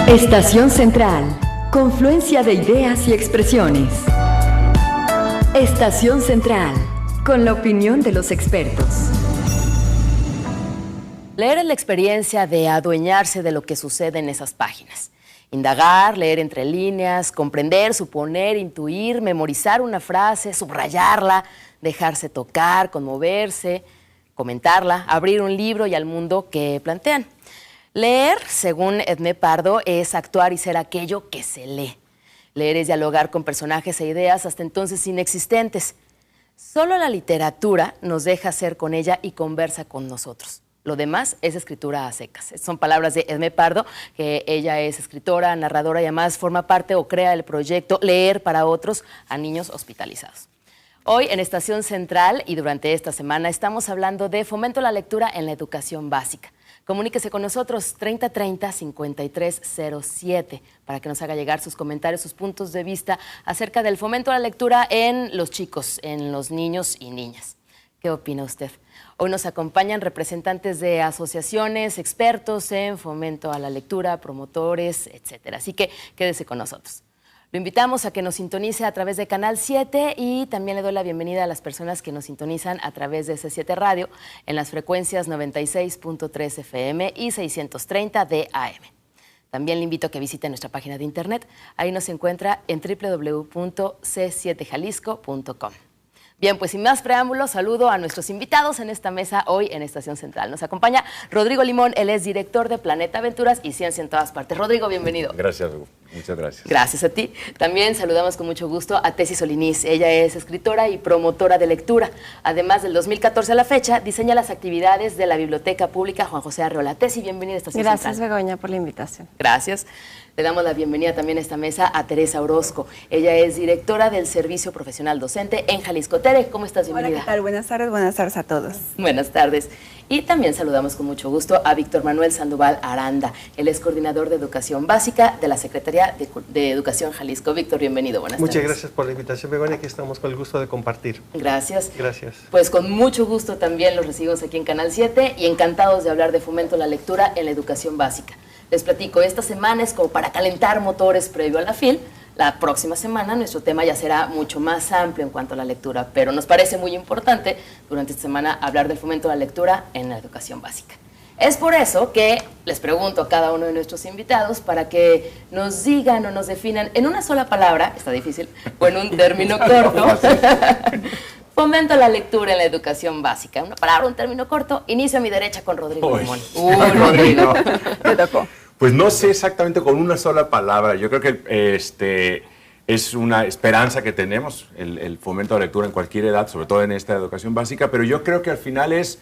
Estación Central, confluencia de ideas y expresiones. Estación Central, con la opinión de los expertos. Leer es la experiencia de adueñarse de lo que sucede en esas páginas. Indagar, leer entre líneas, comprender, suponer, intuir, memorizar una frase, subrayarla, dejarse tocar, conmoverse, comentarla, abrir un libro y al mundo que plantean. Leer, según Edmé Pardo, es actuar y ser aquello que se lee. Leer es dialogar con personajes e ideas hasta entonces inexistentes. Solo la literatura nos deja ser con ella y conversa con nosotros. Lo demás es escritura a secas. Son palabras de Edmé Pardo, que ella es escritora, narradora y además forma parte o crea el proyecto Leer para Otros a niños hospitalizados. Hoy en Estación Central y durante esta semana estamos hablando de fomento a la lectura en la educación básica. Comuníquese con nosotros 3030-5307 para que nos haga llegar sus comentarios, sus puntos de vista acerca del fomento a la lectura en los chicos, en los niños y niñas. ¿Qué opina usted? Hoy nos acompañan representantes de asociaciones, expertos en fomento a la lectura, promotores, etcétera. Así que quédese con nosotros. Lo invitamos a que nos sintonice a través de Canal 7 y también le doy la bienvenida a las personas que nos sintonizan a través de C7 Radio en las frecuencias 96.3 FM y 630 de AM. También le invito a que visite nuestra página de internet. Ahí nos encuentra en www.c7jalisco.com. Bien, pues sin más preámbulos, saludo a nuestros invitados en esta mesa hoy en Estación Central. Nos acompaña Rodrigo Limón, él es director de Planeta Aventuras y Ciencia en Todas Partes. Rodrigo, bienvenido. Gracias, Hugo. Muchas gracias. Gracias a ti. También saludamos con mucho gusto a Tessy Soliniz. Ella es escritora y promotora de lectura. Además, del 2014 a la fecha, diseña las actividades de la Biblioteca Pública Juan José Arreola. Tessy, bienvenida a Estación Central. Gracias, Begoña, por la invitación. Gracias. Le damos la bienvenida también a esta mesa a Teresa Orozco. Ella es directora del Servicio Profesional Docente en Jalisco. Tere, ¿cómo estás? Bienvenida. Hola, ¿qué tal? Buenas tardes a todos. Buenas tardes. Y también saludamos con mucho gusto a Víctor Manuel Sandoval Aranda. Él es coordinador de Educación Básica de la Secretaría de Educación Jalisco. Víctor, bienvenido. Buenas tardes. Muchas gracias por la invitación, Begoña. Aquí estamos con el gusto de compartir. Gracias. Gracias. Pues con mucho gusto también los recibimos aquí en Canal 7 y encantados de hablar de fomento a la lectura en la educación básica. Les platico, esta semana es como para calentar motores previo a la FIL. La próxima semana nuestro tema ya será mucho más amplio en cuanto a la lectura, pero nos parece muy importante durante esta semana hablar del fomento a la lectura en la educación básica. Es por eso que les pregunto a cada uno de nuestros invitados para que nos digan o nos definan en una sola palabra, está difícil, o en un término corto, fomento a la lectura en la educación básica. Una palabra, un término corto. Inicio a mi derecha con Rodrigo Limón. Rodrigo, Te tocó. Pues no sé exactamente con una sola palabra. Yo creo que es una esperanza que tenemos, el fomento a la lectura en cualquier edad, sobre todo en esta educación básica, pero yo creo que al final es,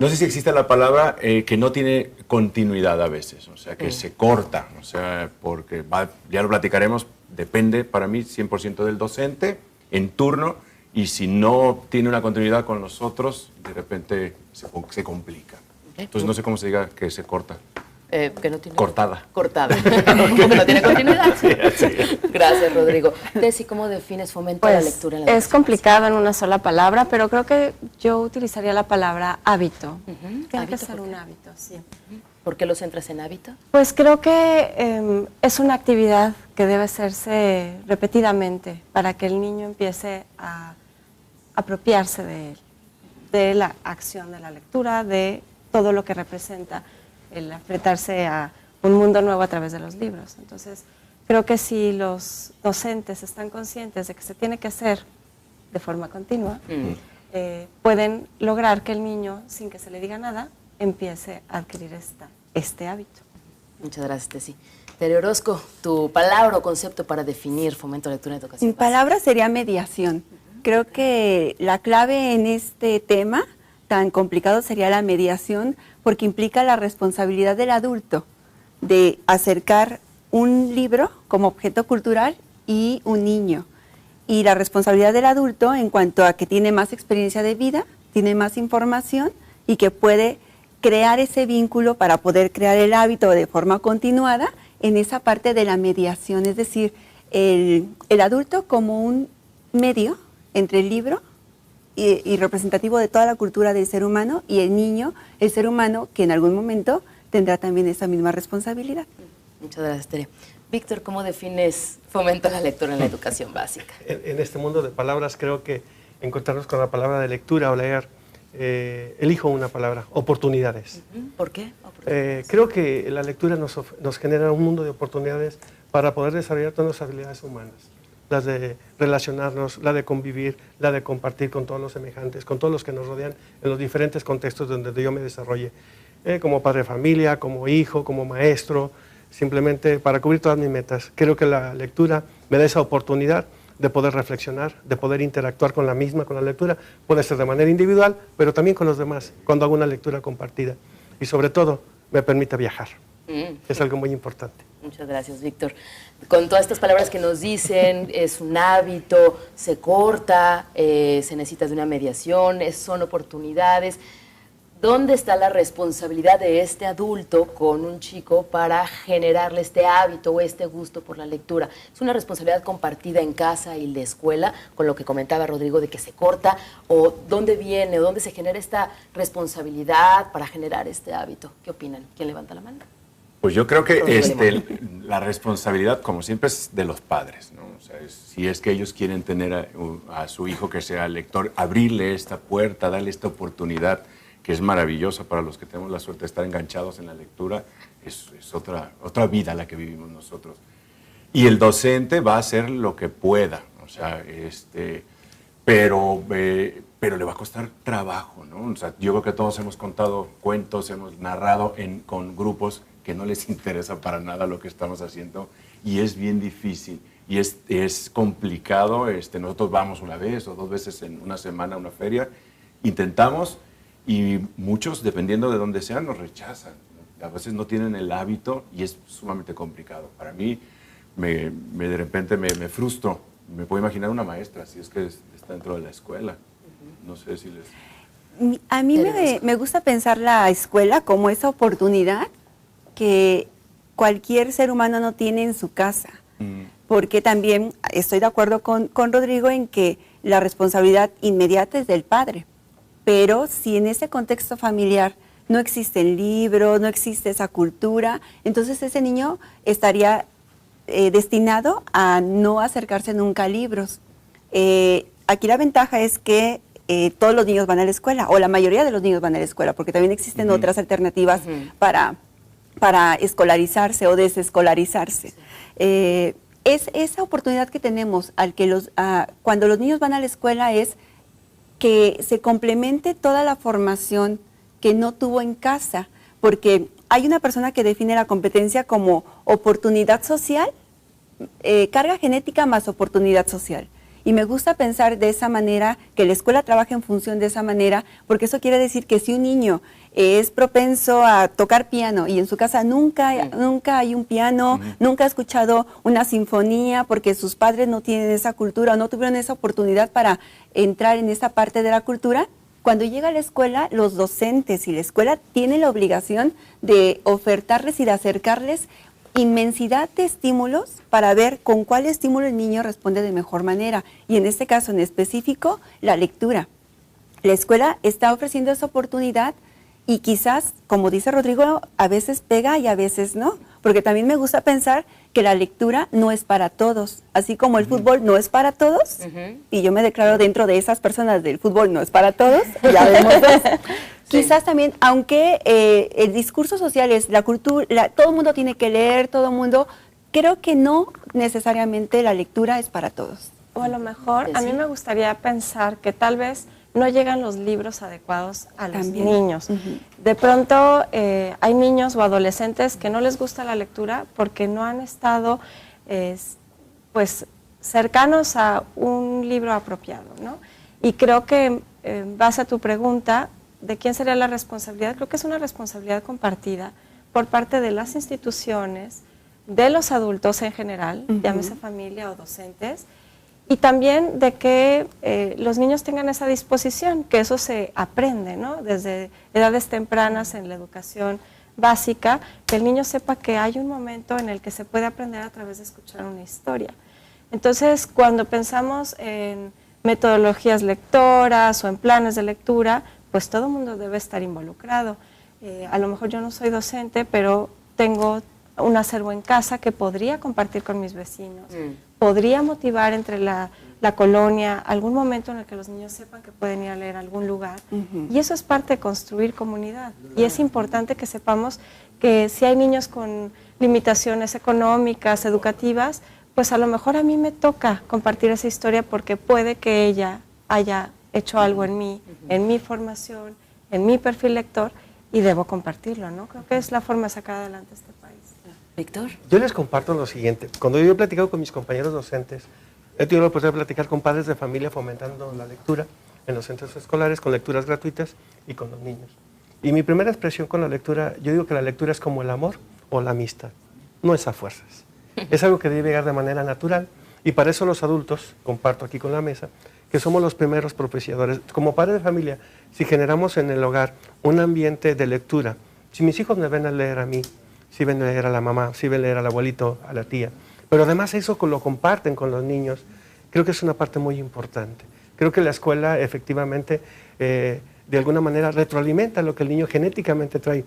no sé si existe la palabra, que no tiene continuidad a veces, o sea, que se corta, o sea, porque ya lo platicaremos, depende para mí 100% del docente en turno, y si no tiene una continuidad con nosotros, de repente se complica. Entonces no sé cómo se diga que se corta. Que no tiene Cortada. Cortada. Porque no tiene continuidad. Sí, así es. Gracias, Rodrigo. Tessy, ¿cómo defines fomento a la lectura en la Es educación complicado en una sola palabra, pero creo que yo utilizaría la palabra hábito. Tiene que ¿Hábito? ser un hábito, sí. ¿Por qué lo centras en hábito? Pues creo que es una actividad que debe hacerse repetidamente para que el niño empiece a apropiarse de la acción de la lectura, de todo lo que representa el enfrentarse a un mundo nuevo a través de los libros. Entonces, creo que si los docentes están conscientes de que se tiene que hacer de forma continua, pueden lograr que el niño, sin que se le diga nada, empiece a adquirir este hábito. Muchas gracias, Tessy. Tere Orozco, tu palabra o concepto para definir fomento a la lectura en educación Mi palabra sería mediación. Creo que la clave en este tema tan complicado sería la mediación, porque implica la responsabilidad del adulto de acercar un libro como objeto cultural y un niño. Y la responsabilidad del adulto en cuanto a que tiene más experiencia de vida, tiene más información y que puede crear ese vínculo para poder crear el hábito de forma continuada en esa parte de la mediación. Es decir, el adulto como un medio entre el libro y representativo de toda la cultura del ser humano, y el niño, el ser humano, que en algún momento tendrá también esa misma responsabilidad. Muchas gracias, Tere. Víctor, ¿cómo defines fomento a la lectura en la educación básica? En este mundo de palabras creo que encontrarnos con la palabra de lectura o leer, elijo una palabra, oportunidades. ¿Por qué? Creo que la lectura nos genera un mundo de oportunidades para poder desarrollar todas las habilidades humanas, las de relacionarnos, la de convivir, la de compartir con todos los semejantes, con todos los que nos rodean en los diferentes contextos donde yo me desarrolle, como padre de familia, como hijo, como maestro, simplemente para cubrir todas mis metas. Creo que la lectura me da esa oportunidad de poder reflexionar, de poder interactuar con la lectura, puede ser de manera individual, pero también con los demás, cuando hago una lectura compartida. Y sobre todo, me permite viajar. Es algo muy importante. Muchas gracias, Víctor. Con todas estas palabras que nos dicen, es un hábito, se corta, se necesita de una mediación, son oportunidades. ¿Dónde está la responsabilidad de este adulto con un chico para generarle este hábito o este gusto por la lectura? ¿Es una responsabilidad compartida en casa y la escuela, con lo que comentaba Rodrigo de que se corta? ¿O dónde viene o dónde se genera esta responsabilidad para generar este hábito? ¿Qué opinan? ¿Quién levanta la mano? Pues yo creo que la responsabilidad, como siempre, es de los padres, ¿no? O sea, si es que ellos quieren tener a su hijo que sea lector, abrirle esta puerta, darle esta oportunidad, que es maravillosa para los que tenemos la suerte de estar enganchados en la lectura, es otra vida la que vivimos nosotros. Y el docente va a hacer lo que pueda, o sea, pero le va a costar trabajo, ¿no? O sea, yo creo que todos hemos contado cuentos, hemos narrado con grupos que no les interesa para nada lo que estamos haciendo y es bien difícil y es complicado. Nosotros vamos una vez o 2 veces en una semana a una feria, intentamos. Y muchos, dependiendo de dónde sean, nos rechazan. A veces no tienen el hábito y es sumamente complicado. Para mí, de repente me frustro. Me puedo imaginar una maestra, si es que está dentro de la escuela. No sé si les... A mí me gusta pensar la escuela como esa oportunidad que cualquier ser humano no tiene en su casa. Porque también estoy de acuerdo con Rodrigo en que la responsabilidad inmediata es del padre. Pero si en ese contexto familiar no existe el libro, no existe esa cultura, entonces ese niño estaría destinado a no acercarse nunca a libros. Aquí la ventaja es que todos los niños van a la escuela, o la mayoría de los niños van a la escuela, porque también existen otras alternativas para escolarizarse o desescolarizarse. Es esa oportunidad que tenemos cuando los niños van a la escuela es que se complemente toda la formación que no tuvo en casa, porque hay una persona que define la competencia como oportunidad social, carga genética más oportunidad social. Y me gusta pensar de esa manera, que la escuela trabaja en función de esa manera, porque eso quiere decir que si un niño es propenso a tocar piano y en su casa nunca hay un piano, nunca ha escuchado una sinfonía porque sus padres no tienen esa cultura o no tuvieron esa oportunidad para entrar en esa parte de la cultura, cuando llega a la escuela, los docentes y la escuela tienen la obligación de ofertarles y de acercarles inmensidad de estímulos para ver con cuál estímulo el niño responde de mejor manera. Y en este caso en específico, la lectura. La escuela está ofreciendo esa oportunidad y quizás, como dice Rodrigo, a veces pega y a veces no. Porque también me gusta pensar que la lectura no es para todos. Así como el fútbol no es para todos, y yo me declaro dentro de esas personas del fútbol no es para todos, ya vemos dos. Quizás también, aunque el discurso social es la cultura, todo el mundo tiene que leer, todo el mundo, creo que no necesariamente la lectura es para todos. O a lo mejor, a mí me gustaría pensar que tal vez no llegan los libros adecuados a los niños. De pronto hay niños o adolescentes que no les gusta la lectura porque no han estado pues cercanos a un libro apropiado, ¿no? Y creo que en base a tu pregunta, ¿de quién sería la responsabilidad? Creo que es una responsabilidad compartida por parte de las instituciones, de los adultos en general, llámese familia o docentes, y también de que los niños tengan esa disposición, que eso se aprende, ¿no? Desde edades tempranas en la educación básica, que el niño sepa que hay un momento en el que se puede aprender a través de escuchar una historia. Entonces, cuando pensamos en metodologías lectoras o en planes de lectura, pues todo el mundo debe estar involucrado. A lo mejor yo no soy docente, pero tengo un acervo en casa que podría compartir con mis vecinos, podría motivar entre la colonia, algún momento en el que los niños sepan que pueden ir a leer a algún lugar. Y eso es parte de construir comunidad. Y es importante que sepamos que si hay niños con limitaciones económicas, educativas, pues a lo mejor a mí me toca compartir esa historia porque puede que ella haya hecho algo en mí, en mi formación, en mi perfil lector, y debo compartirlo, ¿no? Creo que es la forma de sacar adelante este país. Víctor. Yo les comparto lo siguiente. Cuando yo he platicado con mis compañeros docentes, he tenido la oportunidad de platicar con padres de familia fomentando la lectura en los centros escolares, con lecturas gratuitas y con los niños. Y mi primera expresión con la lectura, yo digo que la lectura es como el amor o la amistad, no es a fuerzas. Es algo que debe llegar de manera natural, y para eso los adultos, comparto aquí con la mesa, que somos los primeros propiciadores. Como padres de familia, si generamos en el hogar un ambiente de lectura, si mis hijos me ven a leer a mí, si ven a leer a la mamá, si ven a leer al abuelito, a la tía, pero además eso lo comparten con los niños, creo que es una parte muy importante. Creo que la escuela efectivamente de alguna manera retroalimenta lo que el niño genéticamente trae,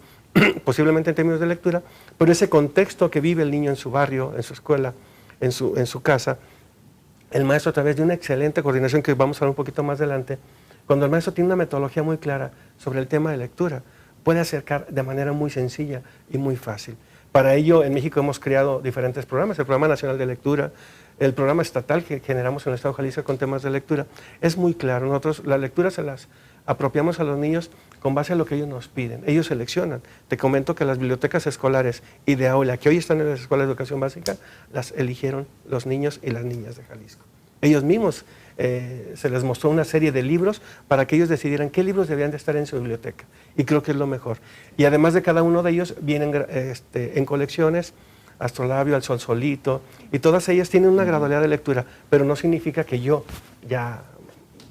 posiblemente en términos de lectura, pero ese contexto que vive el niño en su barrio, en su escuela, en su casa, el maestro, a través de una excelente coordinación que vamos a ver un poquito más adelante, cuando el maestro tiene una metodología muy clara sobre el tema de lectura, puede acercar de manera muy sencilla y muy fácil. Para ello, en México hemos creado diferentes programas, el Programa Nacional de Lectura, el programa estatal que generamos en el Estado de Jalisco con temas de lectura. Es muy claro, nosotros la lectura se las apropiamos a los niños con base a lo que ellos nos piden, ellos seleccionan. Te comento que las bibliotecas escolares y de aula que hoy están en las escuelas de educación básica, las eligieron los niños y las niñas de Jalisco. Ellos mismos se les mostró una serie de libros para que ellos decidieran qué libros debían de estar en su biblioteca, y creo que es lo mejor. Y además de cada uno de ellos vienen en colecciones, Astrolabio, Al Sol Solito, y todas ellas tienen una gradualidad de lectura, pero no significa que yo, ya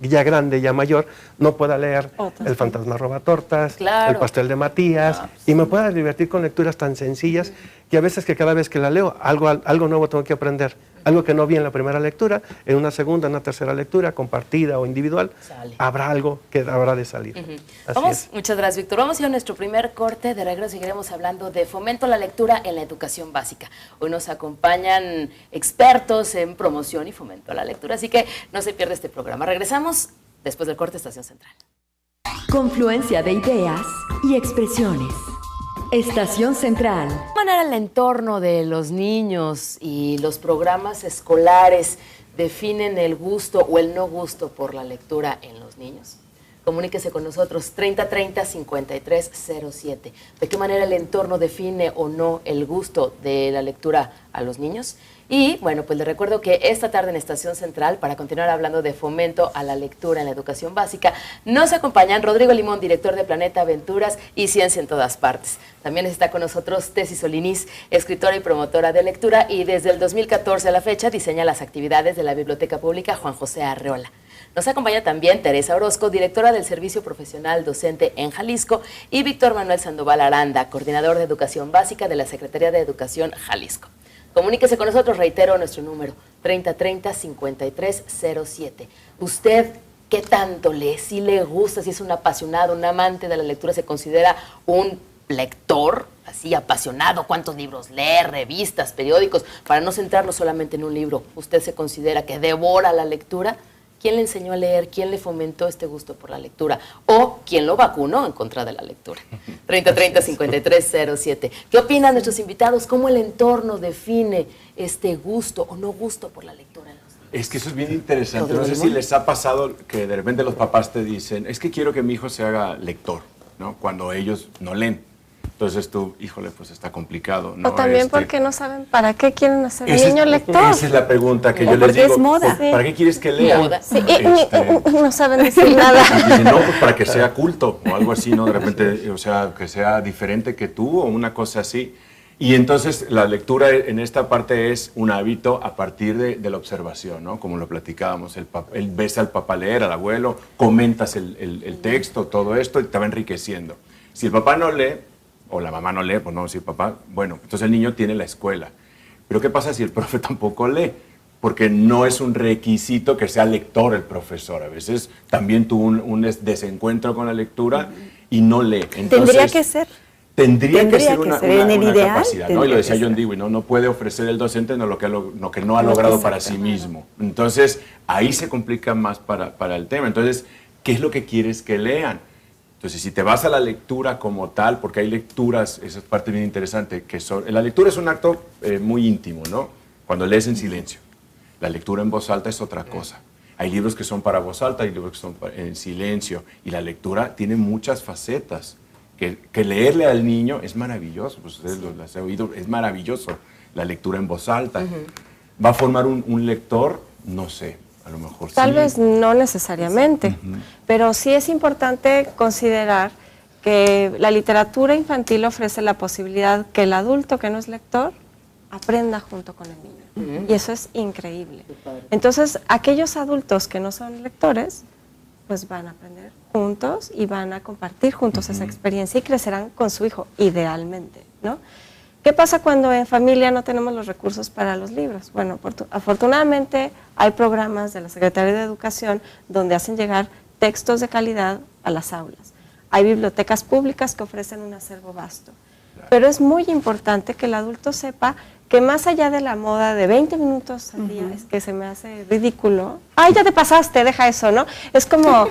grande, ya mayor, no pueda leer El Fantasma Robatortas, claro. El Pastel de Matías, y me pueda divertir con lecturas tan sencillas que a veces que cada vez que la leo, algo nuevo tengo que aprender. Algo que no vi en la primera lectura, en una segunda, en una tercera lectura, compartida o individual, habrá algo que habrá de salir. Vamos, muchas gracias, Víctor. Vamos a ir a nuestro primer corte. De regreso seguiremos hablando de fomento a la lectura en la educación básica. Hoy nos acompañan expertos en promoción y fomento a la lectura, así que no se pierda este programa. Regresamos después del corte, Estación Central. Confluencia de ideas y expresiones. Estación Central. ¿De qué manera el entorno de los niños y los programas escolares definen el gusto o el no gusto por la lectura en los niños? Comuníquese con nosotros, 3030-5307. ¿De qué manera el entorno define o no el gusto de la lectura a los niños? Y bueno, pues les recuerdo que esta tarde en Estación Central, para continuar hablando de fomento a la lectura en la educación básica, nos acompañan Rodrigo Limón, director de Planeta Aventuras y Ciencia en Todas Partes. También está con nosotros Tessy Solínez, escritora y promotora de lectura, y desde el 2014 a la fecha diseña las actividades de la Biblioteca Pública Juan José Arreola. Nos acompaña también Teresa Orozco, directora del Servicio Profesional Docente en Jalisco, y Víctor Manuel Sandoval Aranda, coordinador de Educación Básica de la Secretaría de Educación Jalisco. Comuníquese con nosotros, reitero nuestro número, 3030-5307. ¿Usted qué tanto lee? ¿Si le gusta? ¿Si es un apasionado, un amante de la lectura? ¿Se considera un lector así apasionado? ¿Cuántos libros lee? ¿Revistas? ¿Periódicos? Para no centrarnos solamente en un libro, ¿usted se considera que devora la lectura? ¿Quién le enseñó a leer? ¿Quién le fomentó este gusto por la lectura? ¿O quién lo vacunó en contra de la lectura? 3030-5307. ¿Qué opinan nuestros invitados? ¿Cómo el entorno define este gusto o no gusto por la lectura en los niños? Es que eso es bien interesante. No sé si les ha pasado que de repente los papás te dicen, es que quiero que mi hijo se haga lector, ¿no? Cuando ellos no leen. Entonces tú, híjole, pues está complicado, ¿no? O también porque no saben para qué quieren hacer el niño lector. Esa es la pregunta que yo les digo. Porque es moda. ¿Para qué quieres que lea? Sí, no saben decir nada. Y dicen, no, pues para que sea culto o algo así, ¿no? De repente, o sea, que sea diferente que tú o una cosa así. Y entonces la lectura en esta parte es un hábito a partir de la observación, ¿no? Como lo platicábamos, ves al papá leer, al abuelo, comentas el texto, todo esto, y te va enriqueciendo. Si el papá no lee, o la mamá no lee, pues no, si el papá, bueno, entonces el niño tiene la escuela. Pero ¿qué pasa si el profe tampoco lee? Porque no es un requisito que sea lector el profesor. A veces también tuvo un desencuentro con la lectura y no lee. Entonces, tendría que ser. Tendría que ser una en el ideal, capacidad, ¿no? Y lo decía John Dewey, ¿no? No puede ofrecer el docente lo que no ha logrado para sí mismo. Entonces, ahí se complica más para el tema. Entonces, ¿qué es lo que quieres que lean? Entonces, si te vas a la lectura como tal, porque hay lecturas, esa es parte bien interesante, la lectura es un acto muy íntimo, ¿no? Cuando lees en silencio. La lectura en voz alta es otra cosa. Hay libros que son para voz alta, hay libros que son en silencio, y la lectura tiene muchas facetas. Que leerle al niño es maravilloso, pues ustedes lo han oído, es maravilloso la lectura en voz alta. ¿Va a formar un lector? No sé, a lo mejor sí. Tal vez no necesariamente, pero sí es importante considerar que la literatura infantil ofrece la posibilidad que el adulto que no es lector aprenda junto con el niño. Y eso es increíble. Entonces, aquellos adultos que no son lectores, pues van a aprender juntos y van a compartir juntos esa experiencia y crecerán con su hijo, idealmente, ¿no? ¿Qué pasa cuando en familia no tenemos los recursos para los libros? Bueno, afortunadamente hay programas de la Secretaría de Educación donde hacen llegar textos de calidad a las aulas. Hay bibliotecas públicas que ofrecen un acervo vasto. Pero es muy importante que el adulto sepa que más allá de la moda de 20 minutos al día, es que se me hace ridículo. ¡Ay, ya te pasaste! Deja eso, ¿no? Es como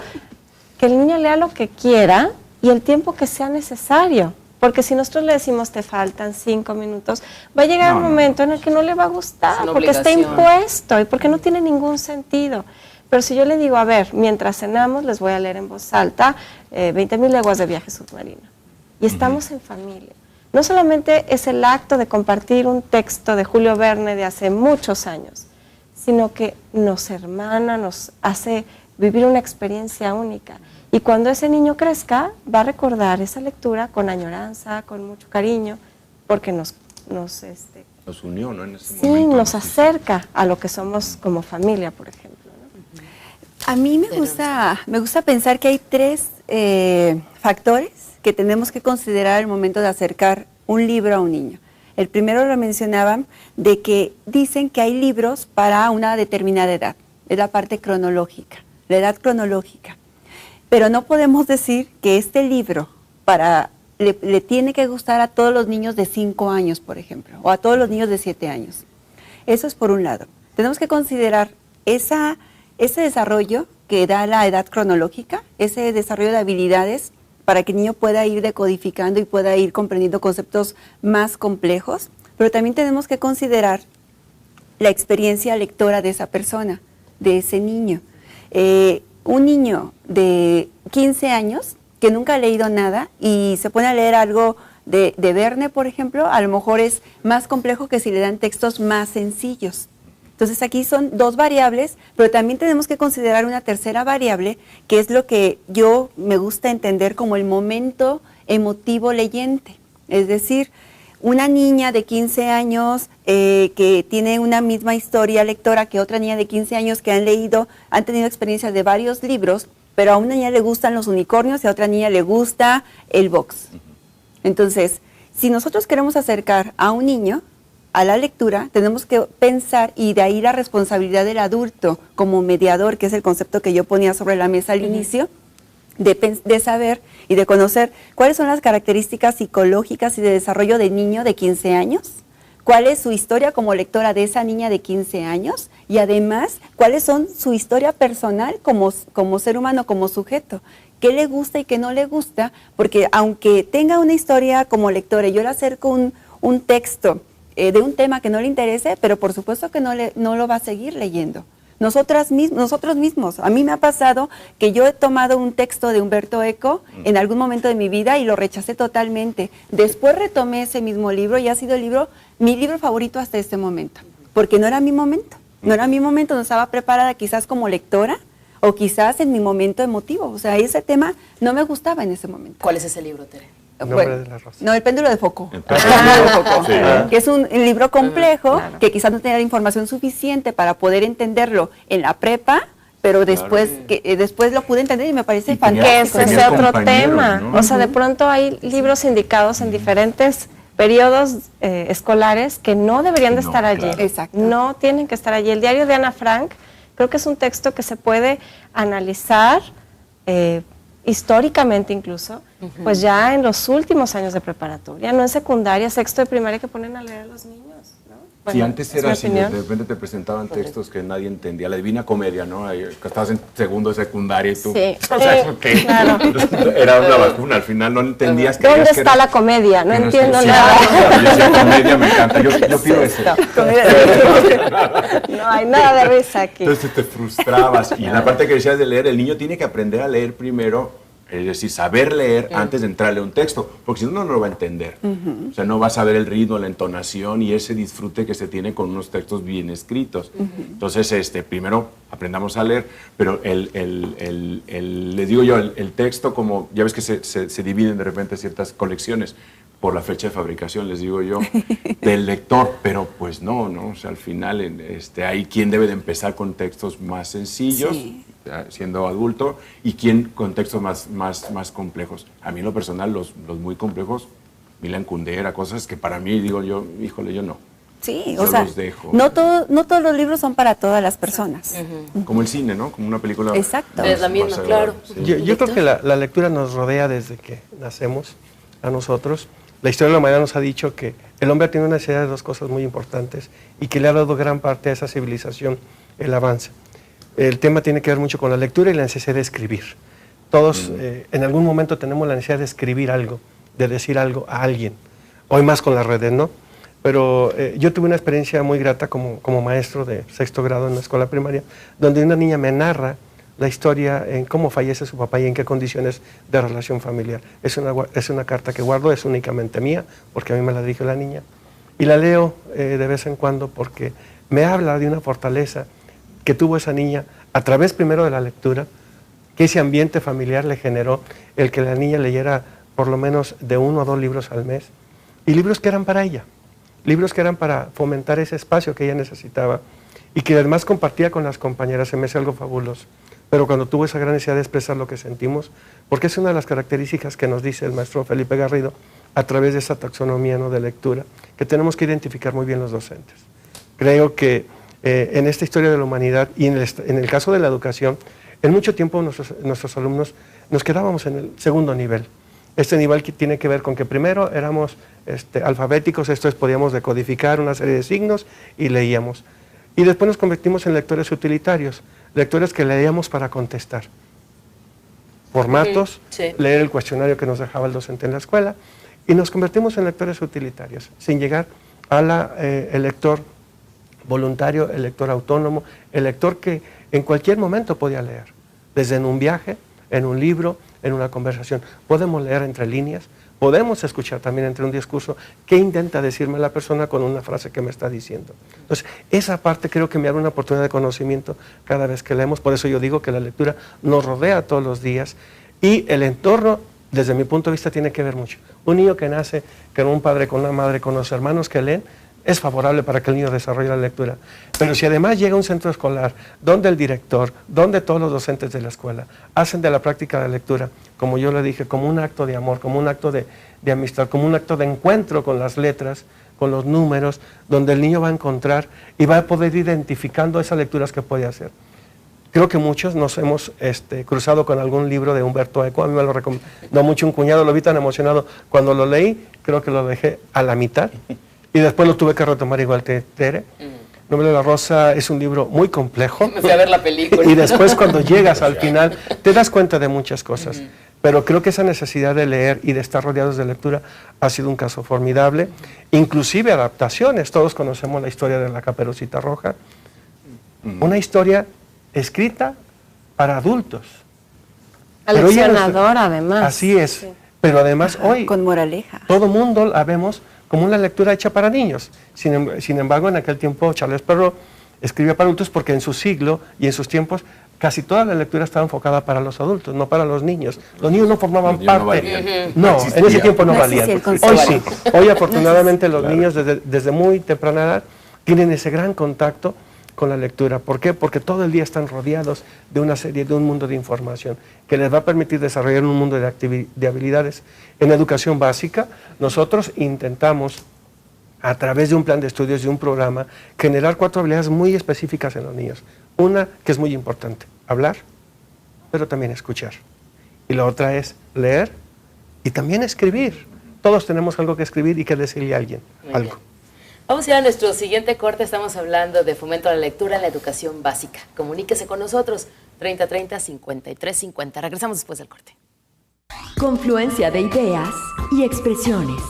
que el niño lea lo que quiera y el tiempo que sea necesario. Porque si nosotros le decimos te faltan 5 minutos, va a llegar un momento en el que no le va a gustar, porque está impuesto y porque no tiene ningún sentido. Pero si yo le digo, a ver, mientras cenamos les voy a leer en voz alta 20.000 leguas de viaje submarino. Y estamos en familia. No solamente es el acto de compartir un texto de Julio Verne de hace muchos años, sino que nos hermana, nos hace vivir una experiencia única. Y cuando ese niño crezca, va a recordar esa lectura con añoranza, con mucho cariño, porque nos unió, ¿no? En ese sí, momento, nos acerca a lo que somos como familia, por ejemplo, ¿no? A mí me gusta pensar que hay 3 factores que tenemos que considerar al momento de acercar un libro a un niño. El primero lo mencionaban, de que dicen que hay libros para una determinada edad, es la parte cronológica, la edad cronológica. Pero no podemos decir que este libro le tiene que gustar a todos los niños de 5 años, por ejemplo, o a todos los niños de 7 años. Eso es por un lado. Tenemos que considerar ese desarrollo que da la edad cronológica, ese desarrollo de habilidades para que el niño pueda ir decodificando y pueda ir comprendiendo conceptos más complejos, pero también tenemos que considerar la experiencia lectora de esa persona, de ese niño. Un niño de 15 años que nunca ha leído nada y se pone a leer algo de Verne, por ejemplo, a lo mejor es más complejo que si le dan textos más sencillos. Entonces aquí son 2 variables, pero también tenemos que considerar una tercera variable, que es lo que yo me gusta entender como el momento emotivo leyente. Es decir, una niña de 15 años que tiene una misma historia lectora que otra niña de 15 años que han tenido experiencias de varios libros, pero a una niña le gustan los unicornios y a otra niña le gusta el box. Entonces, si nosotros queremos acercar a un niño a la lectura, tenemos que pensar, y de ahí la responsabilidad del adulto como mediador, que es el concepto que yo ponía sobre la mesa al inicio, de saber y de conocer cuáles son las características psicológicas y de desarrollo del niño de 15 años, cuál es su historia como lectora de esa niña de 15 años y además cuáles son su historia personal como ser humano, como sujeto, qué le gusta y qué no le gusta, porque aunque tenga una historia como lectora y yo le acerco un texto de un tema que no le interese, pero por supuesto que no lo va a seguir leyendo. Nosotros mismos, a mí me ha pasado que yo he tomado un texto de Humberto Eco en algún momento de mi vida y lo rechacé totalmente. Después retomé ese mismo libro y ha sido mi libro favorito hasta este momento, porque no era mi momento, no estaba preparada quizás como lectora o quizás en mi momento emotivo, o sea, ese tema no me gustaba en ese momento. ¿Cuál es ese libro, Tere? No, El péndulo de Foucault. Sí. Que es un libro complejo, que quizás no tenía la información suficiente para poder entenderlo en la prepa, pero después lo pude entender y me parece fantástico. Que ese es otro tema, ¿no? O sea, de pronto hay libros indicados en diferentes periodos escolares que no deberían de estar allí. Exacto. No tienen que estar allí. El diario de Ana Frank creo que es un texto que se puede analizar históricamente incluso, pues ya en los últimos años de preparatoria, no en secundaria, sexto de primaria, que ponen a leer a los niños, ¿no? Sí, Bueno, antes es era mi así, opinión. de repente te presentaban textos que nadie entendía, la Divina Comedia, ¿no? Ahí, que estabas en segundo de secundaria y tú, Sí. o sea, ¿eso qué? Claro. Era una vacuna, al final no entendías. ¿Dónde creías que está era- la comedia? No que entiendo sí, nada. Yo decía, comedia me encanta, yo pido eso. No hay nada de risa aquí. Entonces te frustrabas. Y en la parte que decías de leer, el niño tiene que aprender a leer primero, es decir, saber leer antes de entrarle a un texto, porque si no, no lo va a entender. O sea, no va a saber el ritmo, la entonación y ese disfrute que se tiene con unos textos bien escritos. Entonces, primero aprendamos a leer, pero les digo yo, el texto, como ya ves que se dividen de repente ciertas colecciones por la fecha de fabricación, les digo yo, del lector, pero pues no, o sea, al final hay quien debe de empezar con textos más sencillos, Sí. ya siendo adulto, y quien con textos más complejos. A mí en lo personal, los muy complejos, Milan Kundera, cosas que para mí, digo yo, híjole, yo no. Sí, Yo o sea, los dejo. no todos los libros son para todas las personas. Como el cine, ¿no? Como una película. Exacto. Es la misma, más claro. agradable, sí. Yo creo que la lectura nos rodea desde que nacemos a nosotros. La historia de la humanidad nos ha dicho que el hombre tiene una necesidad de dos cosas muy importantes y que le ha dado gran parte a esa civilización el avance. El tema tiene que ver mucho con la lectura y la necesidad de escribir. Todos en algún momento tenemos la necesidad de escribir algo, de decir algo a alguien. Hoy más con las redes, ¿no? Pero yo tuve una experiencia muy grata como maestro de sexto grado en la escuela primaria, donde una niña me narra la historia en cómo fallece su papá y en qué condiciones de relación familiar. Es una carta que guardo, es únicamente mía, porque a mí me la dirige la niña. Y la leo de vez en cuando porque me habla de una fortaleza que tuvo esa niña a través primero de la lectura, que ese ambiente familiar le generó el que la niña leyera por lo menos de 1 o 2 libros al mes, y libros que eran para ella, libros que eran para fomentar ese espacio que ella necesitaba y que además compartía con las compañeras. Se me hace algo fabuloso. Pero cuando tuvo esa gran necesidad de expresar lo que sentimos, porque es una de las características que nos dice el maestro Felipe Garrido a través de esa taxonomía, ¿no?, de lectura, que tenemos que identificar muy bien los docentes. Creo que en esta historia de la humanidad y en el caso de la educación, en mucho tiempo nuestros alumnos nos quedábamos en el segundo nivel. Este nivel que tiene que ver con que primero éramos alfabéticos, esto es, podíamos decodificar una serie de signos y leíamos. Y después nos convertimos en lectores utilitarios, lectores que leíamos para contestar. Formatos, Sí. leer el cuestionario que nos dejaba el docente en la escuela, y nos convertimos en lectores utilitarios, sin llegar a el lector voluntario, el lector autónomo, el lector que en cualquier momento podía leer, desde en un viaje, en un libro, en una conversación. Podemos leer entre líneas, podemos escuchar también entre un discurso qué intenta decirme la persona con una frase que me está diciendo. Entonces, esa parte creo que me abre una oportunidad de conocimiento cada vez que leemos. Por eso yo digo que la lectura nos rodea todos los días y el entorno, desde mi punto de vista, tiene que ver mucho. Un niño que nace con un padre, con una madre, con los hermanos que leen, es favorable para que el niño desarrolle la lectura. Pero si además llega a un centro escolar donde el director, donde todos los docentes de la escuela hacen de la práctica de la lectura, como yo le dije, como un acto de amor, como un acto de amistad, como un acto de encuentro con las letras, con los números, donde el niño va a encontrar y va a poder ir identificando esas lecturas que puede hacer. Creo que muchos nos hemos cruzado con algún libro de Humberto Eco. A mí me lo recomendó mucho un cuñado, lo vi tan emocionado cuando lo leí, creo que lo dejé a la mitad. Y después lo tuve que retomar igual que Tere. Nombre de la Rosa es un libro muy complejo. Me fui a ver la película. Y después cuando llegas al final te das cuenta de muchas cosas. Pero creo que esa necesidad de leer y de estar rodeados de lectura ha sido un caso formidable. Inclusive adaptaciones. Todos conocemos la historia de la Caperucita Roja. Una historia escrita para adultos. Pero ella no- Aleccionador, además. Así es. Sí. Pero además hoy Con moraleja. todo mundo la vemos como una lectura hecha para niños. Sin embargo, en aquel tiempo Charles Perrault escribía para adultos porque en su siglo y en sus tiempos casi toda la lectura estaba enfocada para los adultos, no para los niños. Los niños no formaban Los niños no parte. valían. No, en existía. ese tiempo no No valían. existía el Hoy concepto. sí. Hoy afortunadamente los Claro. niños desde muy temprana edad tienen ese gran contacto con la lectura. ¿Por qué? Porque todo el día están rodeados de un mundo de información que les va a permitir desarrollar un mundo de habilidades. En educación básica, nosotros intentamos, a través de un plan de estudios, de un programa, generar 4 habilidades muy específicas en los niños. Una que es muy importante, hablar, pero también escuchar. y la otra es leer y también escribir. Todos tenemos algo que escribir y que decirle a alguien algo. Bien. Vamos a ir a nuestro siguiente corte. Estamos hablando de fomento a la lectura en la educación básica. Comuníquese con nosotros, 3030-5350. Regresamos después del corte. Confluencia de ideas y expresiones.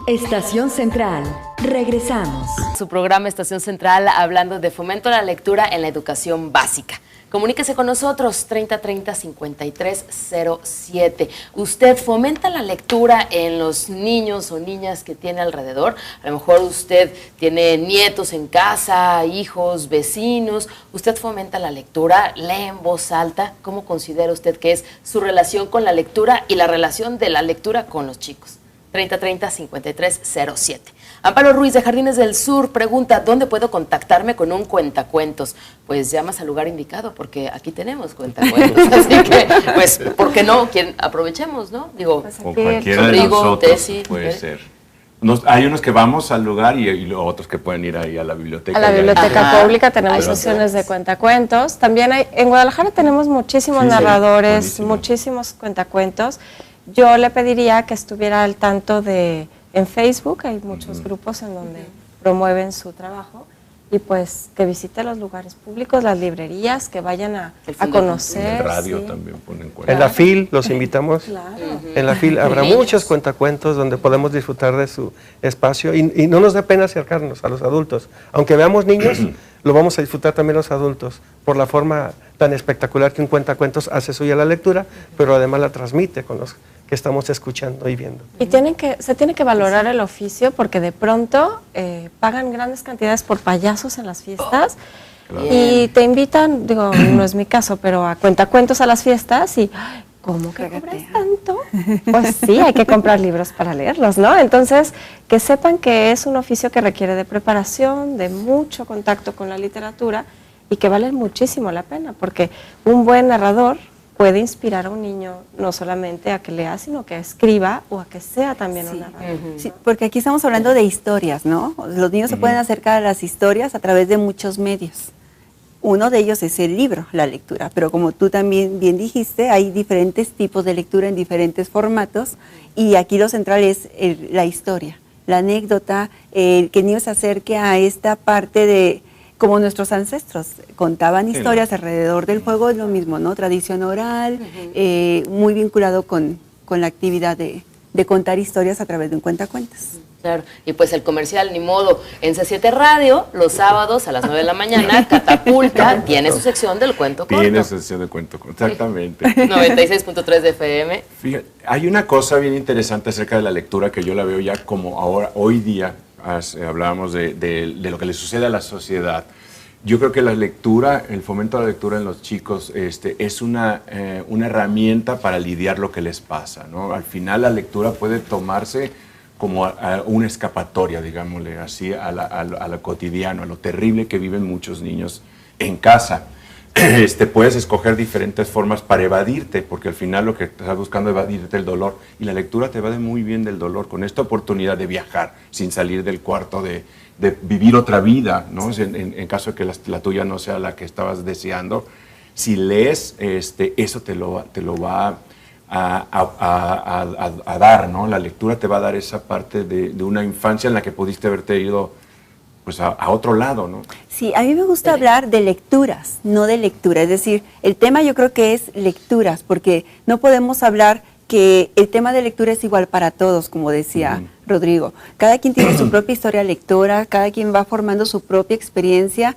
Estación Central. Regresamos. Su programa Estación Central hablando de fomento a la lectura en la educación básica. Comuníquese con nosotros, 3030-5307. ¿Usted fomenta la lectura en los niños o niñas que tiene alrededor? A lo mejor usted tiene nietos en casa, hijos, vecinos. ¿Usted fomenta la lectura? ¿Lee en voz alta? ¿Cómo considera usted que es su relación con la lectura y la relación de la lectura con los chicos? 3030-5307. Amparo Ruiz de Jardines del Sur pregunta, ¿dónde puedo contactarme con un cuentacuentos? Pues llamas al lugar indicado, porque aquí tenemos cuentacuentos, así que, pues, ¿por qué no? Aprovechemos, ¿no? Digo, Pues O aquí cualquiera de Rodrigo, nosotros Tessy, puede ¿eh? ser. Hay unos que vamos al lugar y otros que pueden ir ahí a la biblioteca. A la biblioteca Ajá. pública tenemos Ahí sesiones de cuentacuentos. También en Guadalajara tenemos muchísimos Sí, narradores, buenísimo. muchísimos cuentacuentos. Yo le pediría que estuviera al tanto en Facebook, hay muchos grupos en donde promueven su trabajo, y pues que visite los lugares públicos, las librerías, que vayan a En conocer. el radio sí. también ponen cuenta. En la FIL los invitamos. Claro. En la FIL habrá Niños. muchos cuentacuentos donde podemos disfrutar de su espacio y no nos da pena acercarnos a los adultos. Aunque veamos niños, lo vamos a disfrutar también los adultos por la forma tan espectacular que un cuentacuentos hace suya la lectura, pero además la transmite con los que estamos escuchando y viendo. Y se tiene que valorar el oficio porque de pronto pagan grandes cantidades por payasos en las fiestas y te invitan, digo, no es mi caso, pero a cuentacuentos a las fiestas y ¡ay! ¿Cómo que cobras Regatea. tanto? Pues sí, hay que comprar libros para leerlos, ¿no? Entonces, que sepan que es un oficio que requiere de preparación, de mucho contacto con la literatura y que vale muchísimo la pena porque un buen narrador puede inspirar a un niño no solamente a que lea, sino que escriba o a que sea también un narrador. Sí, porque aquí estamos hablando de historias, ¿no? Los niños se pueden acercar a las historias a través de muchos medios. Uno de ellos es el libro, la lectura, pero como tú también bien dijiste, hay diferentes tipos de lectura en diferentes formatos y aquí lo central es la historia, la anécdota, que el niño se acerque a esta parte de, como nuestros ancestros contaban historias alrededor del juego, es lo mismo, ¿no? Tradición oral, muy vinculado con la actividad de contar historias a través de un cuentacuentos. Claro, y pues el comercial, ni modo, en C7 Radio, los sábados a las 9 de la mañana, Catapulta tiene su sección del cuento corto. Tiene su sección de cuento corto, exactamente. 96.3 de FM. Fíjate, hay una cosa bien interesante acerca de la lectura que yo la veo ya como ahora, hoy día, hablábamos de lo que le sucede a la sociedad. Yo creo que la lectura, el fomento a la lectura en los chicos es una herramienta para lidiar lo que les pasa, ¿no? Al final la lectura puede tomarse como a una escapatoria, digámosle así, a lo cotidiano, a lo terrible que viven muchos niños en casa. Puedes escoger diferentes formas para evadirte, porque al final lo que estás buscando es evadirte el dolor, y la lectura te evade muy bien del dolor, con esta oportunidad de viajar sin salir del cuarto, de vivir otra vida, ¿no? En caso de que la tuya no sea la que estabas deseando. Si lees, eso te lo va a dar, ¿no? La lectura te va a dar esa parte de una infancia en la que pudiste haberte ido pues a otro lado, ¿no? Sí, a mí me gusta hablar de lecturas, no de lectura. Es decir, el tema yo creo que es lecturas, porque no podemos hablar que el tema de lectura es igual para todos, como decía Rodrigo. Cada quien tiene su propia historia lectora, cada quien va formando su propia experiencia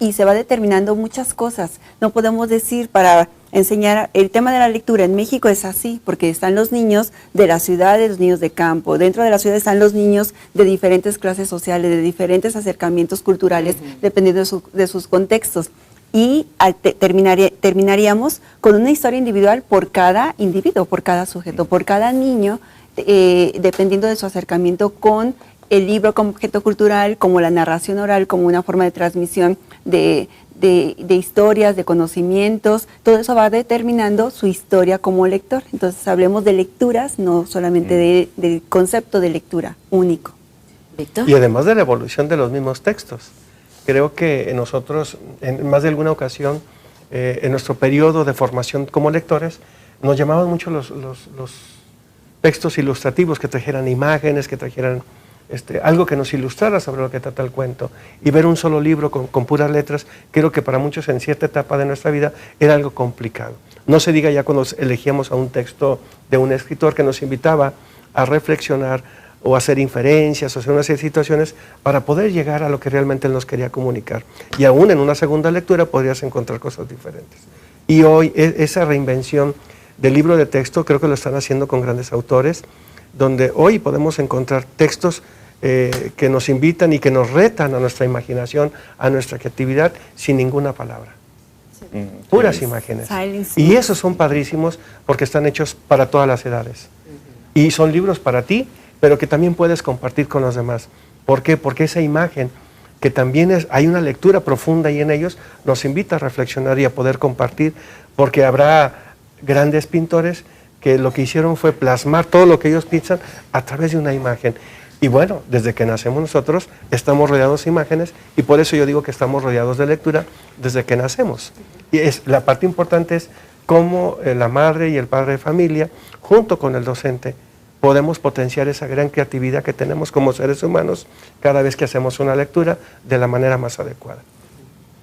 y se va determinando muchas cosas. No podemos decir para enseñar, el tema de la lectura en México es así, porque están los niños de la ciudad, los niños de campo, dentro de la ciudad están los niños de diferentes clases sociales, de diferentes acercamientos culturales, dependiendo de sus contextos. Y terminaríamos con una historia individual por cada individuo, por cada sujeto, por cada niño, dependiendo de su acercamiento con el libro como objeto cultural, como la narración oral, como una forma de transmisión de historias, de conocimientos. Todo eso va determinando su historia como lector. Entonces hablemos de lecturas, no solamente del concepto de lectura único. Víctor. Y además de la evolución de los mismos textos. Creo que nosotros, en más de alguna ocasión, en nuestro periodo de formación como lectores, nos llamaban mucho los textos ilustrativos, que trajeran imágenes, que trajeran algo que nos ilustrara sobre lo que trata el cuento. Y ver un solo libro con puras letras, creo que para muchos en cierta etapa de nuestra vida era algo complicado. No se diga ya cuando elegíamos a un texto de un escritor que nos invitaba a reflexionar o hacer inferencias o hacer una serie de situaciones para poder llegar a lo que realmente él nos quería comunicar. Y aún en una segunda lectura podrías encontrar cosas diferentes. Y hoy esa reinvención del libro de texto creo que lo están haciendo con grandes autores, donde hoy podemos encontrar textos que nos invitan y que nos retan a nuestra imaginación, a nuestra creatividad, sin ninguna palabra. Puras imágenes. Y esos son padrísimos porque están hechos para todas las edades. Y son libros para ti, pero que también puedes compartir con los demás. ¿Por qué? Porque esa imagen, que también hay una lectura profunda ahí en ellos, nos invita a reflexionar y a poder compartir, porque habrá grandes pintores que lo que hicieron fue plasmar todo lo que ellos piensan a través de una imagen. Y bueno, desde que nacemos nosotros estamos rodeados de imágenes, y por eso yo digo que estamos rodeados de lectura desde que nacemos. Y la parte importante es cómo la madre y el padre de familia, junto con el docente, podemos potenciar esa gran creatividad que tenemos como seres humanos cada vez que hacemos una lectura de la manera más adecuada.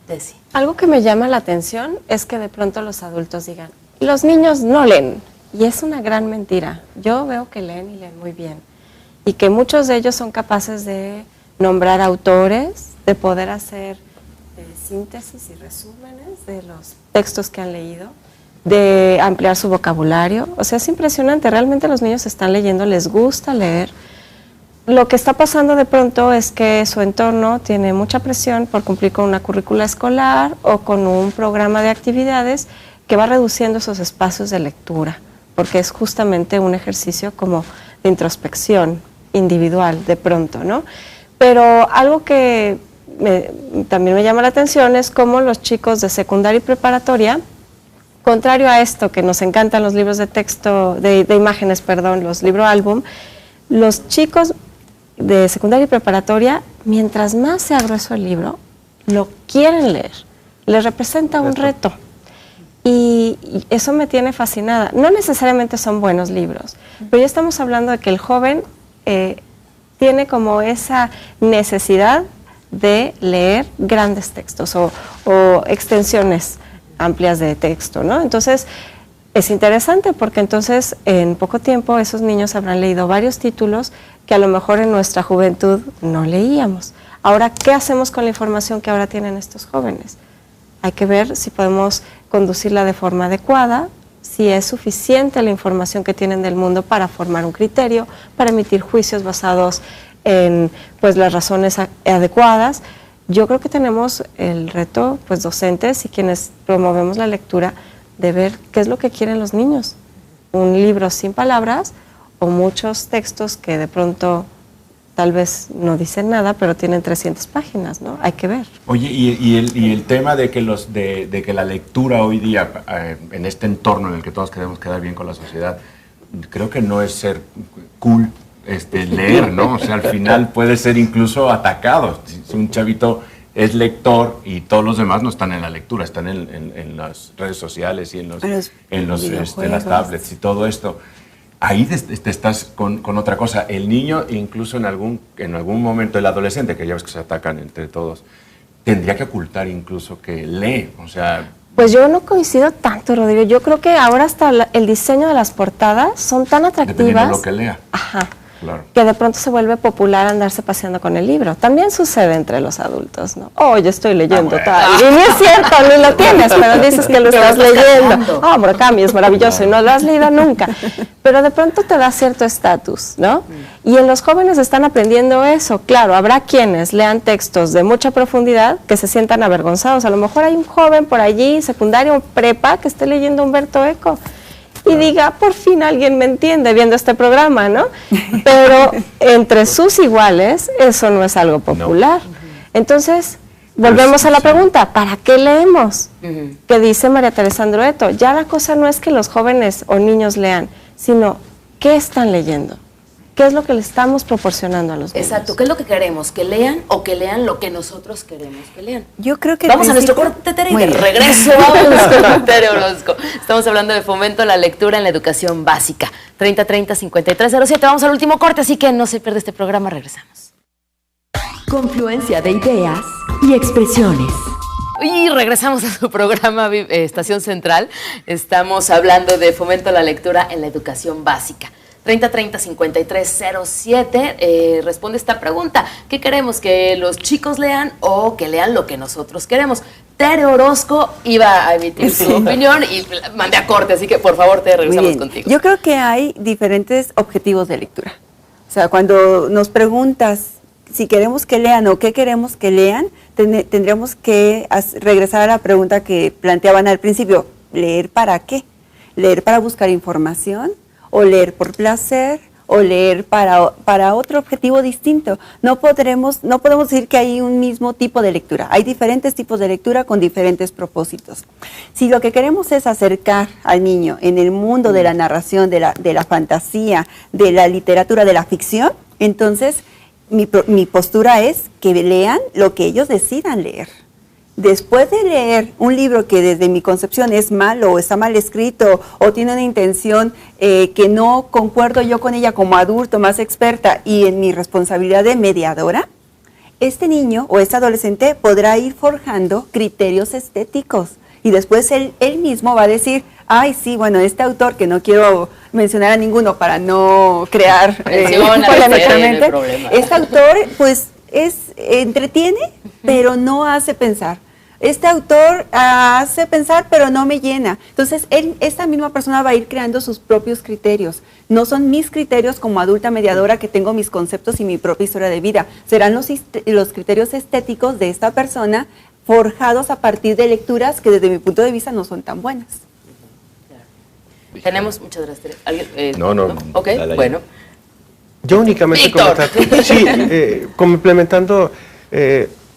Desi. Algo que me llama la atención es que de pronto los adultos digan, los niños no leen, y es una gran mentira. Yo veo que leen y leen muy bien, y que muchos de ellos son capaces de nombrar autores, de poder hacer síntesis y resúmenes de los textos que han leído, de ampliar su vocabulario. O sea, es impresionante, realmente los niños están leyendo, les gusta leer. Lo que está pasando de pronto es que su entorno tiene mucha presión por cumplir con una currícula escolar o con un programa de actividades que va reduciendo esos espacios de lectura, porque es justamente un ejercicio como de introspección individual de pronto, ¿no? Pero algo que también me llama la atención es cómo los chicos de secundaria y preparatoria, contrario a esto que nos encantan los libros de texto, de imágenes, perdón, los libro álbum, los chicos de secundaria y preparatoria, mientras más sea grueso el libro, lo quieren leer, les representa un reto. Y eso me tiene fascinada. No necesariamente son buenos libros, pero ya estamos hablando de que el joven tiene como esa necesidad de leer grandes textos o extensiones amplias de texto, ¿no? Entonces, es interesante porque entonces en poco tiempo esos niños habrán leído varios títulos que a lo mejor en nuestra juventud no leíamos. Ahora, ¿qué hacemos con la información que ahora tienen estos jóvenes? Hay que ver si podemos conducirla de forma adecuada, si es suficiente la información que tienen del mundo para formar un criterio, para emitir juicios basados en pues, las razones adecuadas. Yo creo que tenemos el reto, pues docentes y quienes promovemos la lectura, de ver qué es lo que quieren los niños. Un libro sin palabras o muchos textos que de pronto tal vez no dicen nada, pero tienen 300 páginas, ¿no? Hay que ver. Oye, y el tema de que de que la lectura hoy día, en este entorno en el que todos queremos quedar bien con la sociedad, creo que no es ser cool leer, ¿no? O sea, al final puede ser incluso atacado. Si un chavito es lector y todos los demás no están en la lectura, están en las redes sociales y en las tablets y todo esto. Ahí te estás con otra cosa. El niño, incluso en algún momento, el adolescente, que ya ves que se atacan entre todos, tendría que ocultar incluso que lee, o sea... Pues yo no coincido tanto, Rodrigo. Yo creo que ahora hasta el diseño de las portadas son tan atractivas. Dependiendo de lo que lea. Ajá. Claro. Que de pronto se vuelve popular andarse paseando con el libro. También sucede entre los adultos, ¿no? Oh, yo estoy leyendo tal. Y ni es cierto, ni lo tienes, pero dices que lo estás leyendo. Oh, Murakami es maravilloso y no lo has leído nunca. Pero de pronto te da cierto estatus, ¿no? Y en los jóvenes están aprendiendo eso. Claro, habrá quienes lean textos de mucha profundidad que se sientan avergonzados. A lo mejor hay un joven por allí, secundario o prepa, que esté leyendo Humberto Eco y diga, por fin alguien me entiende viendo este programa, ¿no? Pero entre sus iguales, eso no es algo popular. Entonces, volvemos a la pregunta, ¿para qué leemos? Que dice María Teresa Andrueto, ya la cosa no es que los jóvenes o niños lean, sino ¿qué están leyendo? qué es lo que le estamos proporcionando a los niños. Exacto, ¿qué es lo que queremos? ¿Que lean o que lean lo que nosotros queremos que lean? Yo creo que vamos a nuestro corte, Tere, y de regreso vamos con Tere Orozco. Estamos hablando de fomento a la lectura en la educación básica. 3030-5307, vamos al último corte, así que no se pierda este programa, regresamos. Confluencia de ideas y expresiones. Y regresamos a su programa Estación Central. Estamos hablando de fomento a la lectura en la educación básica. 3030-5307 responde esta pregunta. ¿Qué queremos? ¿Que los chicos lean o que lean lo que nosotros queremos? Tere Orozco iba a emitir su opinión y mandé a corte, así que por favor, Tere, regresamos contigo. Yo creo que hay diferentes objetivos de lectura. O sea, cuando nos preguntas si queremos que lean o qué queremos que lean, tendríamos que regresar a la pregunta que planteaban al principio. ¿Leer para qué? ¿Leer para buscar información? ¿O leer por placer? ¿O leer para otro objetivo distinto? No podemos decir que hay un mismo tipo de lectura. Hay diferentes tipos de lectura con diferentes propósitos. Si lo que queremos es acercar al niño en el mundo de la narración, de la fantasía, de la literatura, de la ficción, entonces mi postura es que lean lo que ellos decidan leer. Después de leer un libro que desde mi concepción es malo o está mal escrito o tiene una intención que no concuerdo yo con ella como adulto más experta y en mi responsabilidad de mediadora, este niño o este adolescente podrá ir forjando criterios estéticos y después él mismo va a decir, ay sí, bueno, este autor que no quiero mencionar a ninguno para no crear polémicamente, este autor pues entretiene pero no hace pensar. Este autor hace pensar, pero no me llena. Entonces, esta misma persona va a ir creando sus propios criterios. No son mis criterios como adulta mediadora que tengo mis conceptos y mi propia historia de vida. Serán los criterios estéticos de esta persona forjados a partir de lecturas que desde mi punto de vista no son tan buenas. Tenemos, muchas gracias. No. Ok, bueno. Yo únicamente complementando,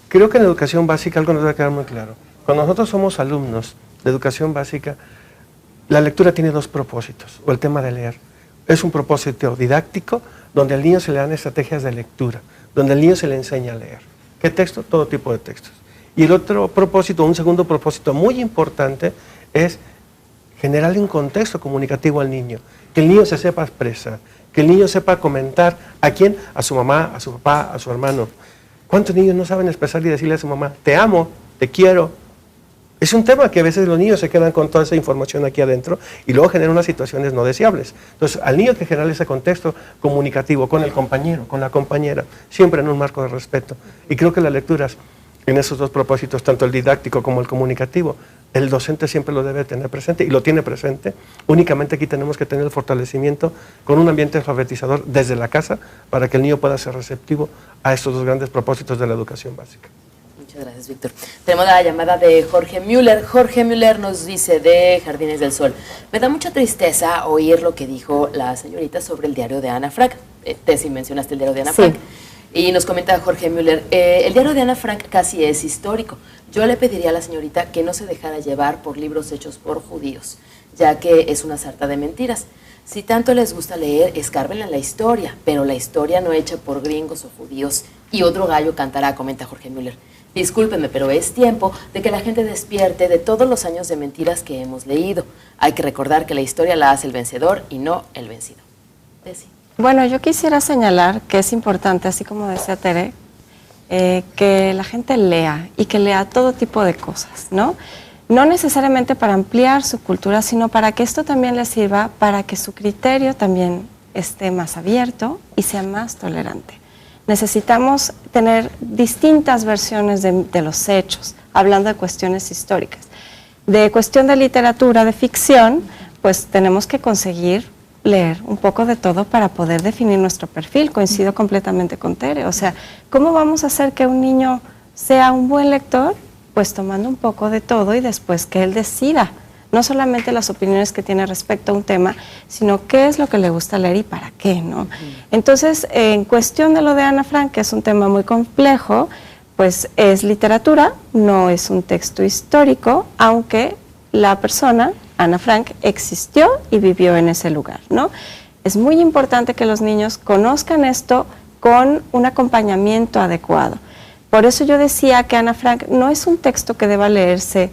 creo que en la educación básica algo nos debe quedar muy claro. Cuando nosotros somos alumnos de educación básica, la lectura tiene dos propósitos, o el tema de leer. Es un propósito didáctico, donde al niño se le dan estrategias de lectura, donde al niño se le enseña a leer. ¿Qué texto? Todo tipo de textos. Y el otro propósito, un segundo propósito muy importante, es generarle un contexto comunicativo al niño, que el niño se sepa expresar, que el niño sepa comentar a quién, a su mamá, a su papá, a su hermano. ¿Cuántos niños no saben expresar y decirle a su mamá, te amo, te quiero? Es un tema que a veces los niños se quedan con toda esa información aquí adentro y luego generan unas situaciones no deseables. Entonces, al niño hay que generar ese contexto comunicativo con el compañero, con la compañera, siempre en un marco de respeto. Y creo que las lecturas, en esos dos propósitos, tanto el didáctico como el comunicativo, el docente siempre lo debe tener presente y lo tiene presente. Únicamente aquí tenemos que tener el fortalecimiento con un ambiente alfabetizador desde la casa para que el niño pueda ser receptivo a estos dos grandes propósitos de la educación básica. Muchas gracias, Víctor. Tenemos la llamada de Jorge Müller. Jorge Müller nos dice de Jardines del Sol: me da mucha tristeza oír lo que dijo la señorita sobre el diario de Ana Frank. Tessy, mencionaste el diario de Ana Frank. Y nos comenta Jorge Müller, el diario de Ana Frank casi es histórico. Yo le pediría a la señorita que no se dejara llevar por libros hechos por judíos, ya que es una sarta de mentiras. Si tanto les gusta leer, escárbenla en la historia, pero la historia no hecha por gringos o judíos. Y otro gallo cantará, comenta Jorge Müller. Discúlpenme, pero es tiempo de que la gente despierte de todos los años de mentiras que hemos leído. Hay que recordar que la historia la hace el vencedor y no el vencido. Tessy. Bueno, yo quisiera señalar que es importante, así como decía Tere, que la gente lea y que lea todo tipo de cosas, ¿no? No necesariamente para ampliar su cultura, sino para que esto también les sirva para que su criterio también esté más abierto y sea más tolerante. Necesitamos tener distintas versiones de los hechos, hablando de cuestiones históricas. De cuestión de literatura, de ficción, pues tenemos que conseguir leer un poco de todo para poder definir nuestro perfil. Coincido completamente con Tere. O sea, ¿cómo vamos a hacer que un niño sea un buen lector? Pues tomando un poco de todo y después que él decida, no solamente las opiniones que tiene respecto a un tema, sino qué es lo que le gusta leer y para qué, ¿no? Entonces, en cuestión de lo de Ana Frank, que es un tema muy complejo, pues es literatura, no es un texto histórico, aunque la persona, Ana Frank, existió y vivió en ese lugar, ¿no? Es muy importante que los niños conozcan esto con un acompañamiento adecuado. Por eso yo decía que Ana Frank no es un texto que deba leerse